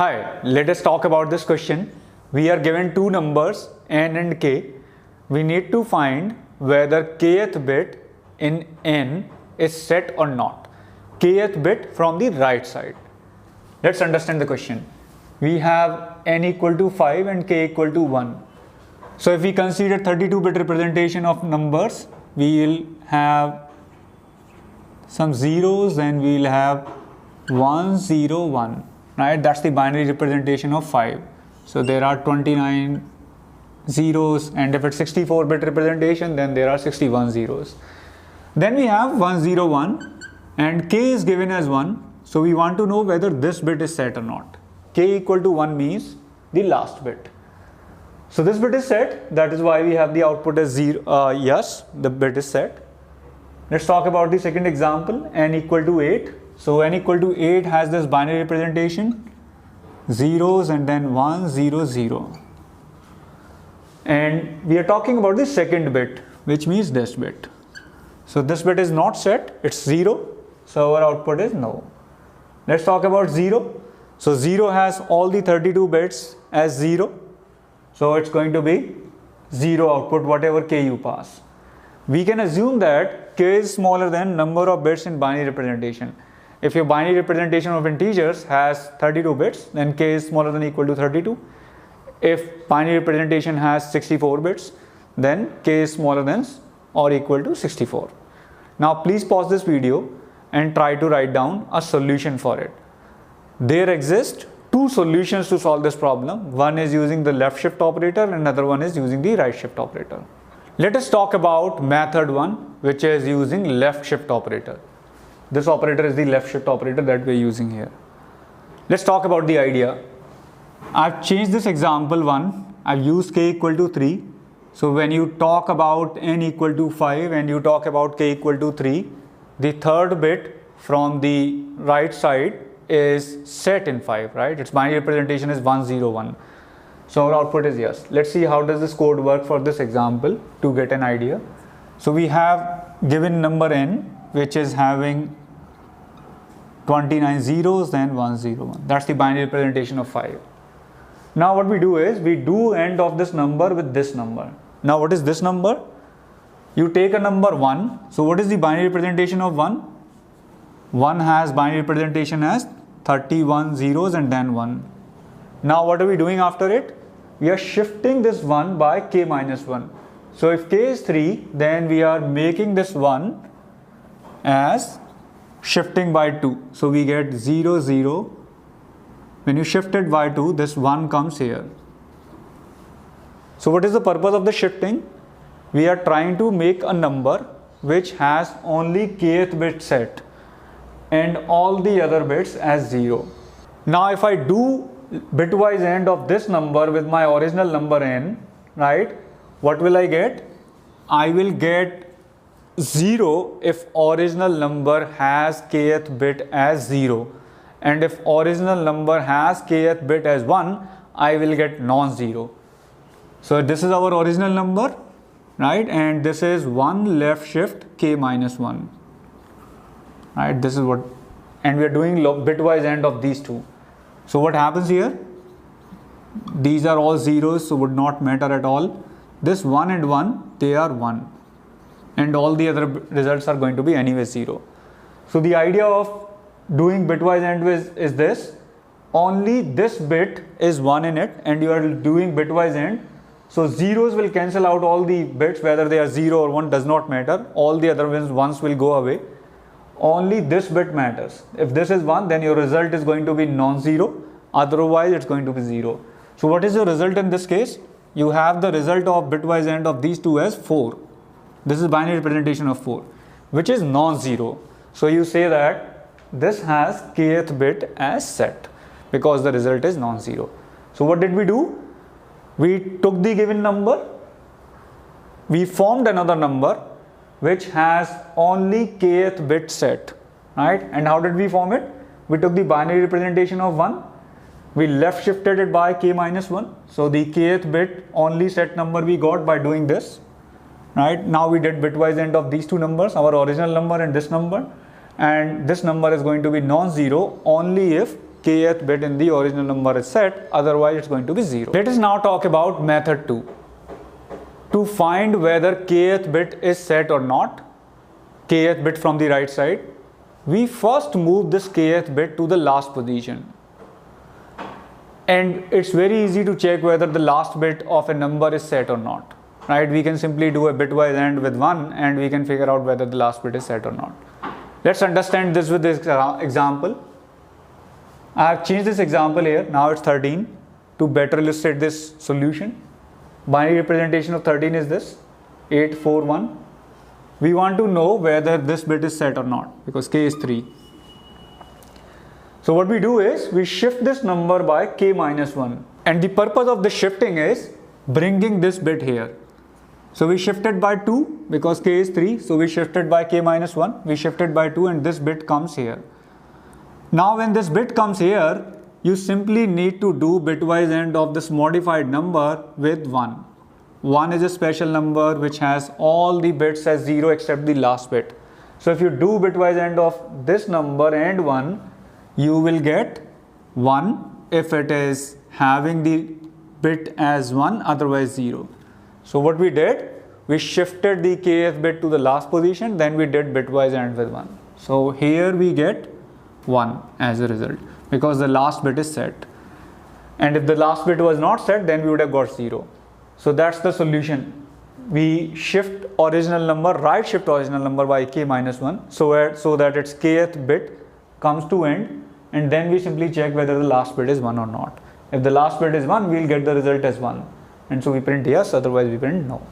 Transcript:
Hi, let us talk about this question. We are given two numbers n and k. We need to find whether kth bit in n is set or not. Kth bit from the right side. Let's understand the question. We have n equal to 5 and k equal to 1. So if we consider 32-bit representation of numbers, we will have some zeros and we will have 1 0 1, right? That's the binary representation of 5. So there are 29 zeros, and if it's 64-bit representation, then there are 61 zeros. Then we have 1 0 1 and k is given as 1. So we want to know whether this bit is set or not. K equal to 1 means the last bit. So this bit is set, that is why we have the output as 0. Yes, the bit is set. Let's talk about the second example, n equal to 8. So n equal to 8 has this binary representation, zeros and then 1 0 0. And we are talking about the second bit, which means this bit. So this bit is not set, it's 0. So our output is no. Let's talk about 0. So 0 has all the 32 bits as 0. So it's going to be 0 output, whatever k you pass. We can assume that k is smaller than number of bits in binary representation. If your binary representation of integers has 32 bits, then k is smaller than or equal to 32. If binary representation has 64 bits, then k is smaller than or equal to 64. Now please pause this video and try to write down a solution for it. There exist two solutions to solve this problem. One is using the left shift operator and another one is using the right shift operator. Let us talk about method 1, which is using left shift operator. This operator is the left shift operator that we are using here. Let's talk about the idea. I've changed this example 1. I've used k equal to 3. So when you talk about n equal to 5 and you talk about k equal to 3, the third bit from the right side is set in 5, right? Its binary representation is 1 0 1. So our output is yes. Let's see how does this code work for this example to get an idea. So we have given number n, which is having 29 zeros and 1 0 1. That's the binary representation of 5. Now what we do is we do end of this number with this number. Now what is this number? You take a number 1. So what is the binary representation of 1? 1 has binary representation as 31 zeros and then 1. Now what are we doing after it? We are shifting this 1 by k minus 1. So if k is 3, then we are making this 1 as shifting by 2. So we get 0 0. When you shift it by 2, this 1 comes here. So what is the purpose of the shifting? We are trying to make a number which has only kth bit set and all the other bits as 0. Now if I do bitwise AND of this number with my original number n, right, what will I get? I will get 0 if original number has kth bit as 0, and if original number has kth bit as 1, I will get non-zero. So this is our original number, right, and this is 1 left shift k minus 1, right? This is what, and we are doing bitwise AND of these two. So what happens here? These are all zeros, so would not matter at all. This 1 and 1, they are 1, and all the other results are going to be anyway 0. So the idea of doing bitwise AND is this: only this bit is 1 in it, and you are doing bitwise AND. So zeros will cancel out all the bits, whether they are 0 or 1 does not matter. All the other ones will go away. Only this bit matters. If this is 1, then your result is going to be non-zero. Otherwise, it's going to be 0. So what is your result in this case? You have the result of bitwise AND of these two as 4. This is binary representation of 4, which is non-zero. So you say that this has kth bit as set because the result is non-zero. So what did we do? We took the given number, we formed another number which has only kth bit set, right? And how did we form it? We took the binary representation of 1, we left shifted it by k minus 1. So the kth bit only set number we got by doing this, right? Now we did bitwise AND of these two numbers, our original number and this number, and this number is going to be non-zero only if kth bit in the original number is set, otherwise it's going to be 0. Let us now talk about method 2. To find whether kth bit is set or not, kth bit from the right side, we first move this kth bit to the last position. And it's very easy to check whether the last bit of a number is set or not. Right? We can simply do a bitwise AND with 1 and we can figure out whether the last bit is set or not. Let's understand this with this example. I have changed this example here. Now it's 13 to better illustrate this solution. Binary representation of 13 is this 841. We want to know whether this bit is set or not because k is 3. So what we do is we shift this number by k minus 1, and the purpose of the shifting is bringing this bit here. So we shifted by 2 because k is 3, so we shifted by k minus 1, we shifted by 2 and this bit comes here. Now when this bit comes here, you simply need to do bitwise AND of this modified number with 1. 1 is a special number which has all the bits as 0 except the last bit. So if you do bitwise AND of this number and 1, you will get 1 if it is having the bit as 1, otherwise 0. So what we did, we shifted the kth bit to the last position, then we did bitwise AND with 1. So here we get 1 as a result because the last bit is set. And if the last bit was not set, then we would have got 0. So that's the solution. We shift original number, right shift original number by k minus 1 so that its kth bit comes to end, and then we simply check whether the last bit is 1 or not. If the last bit is 1, we'll get the result as 1. And so we print yes, otherwise we print no.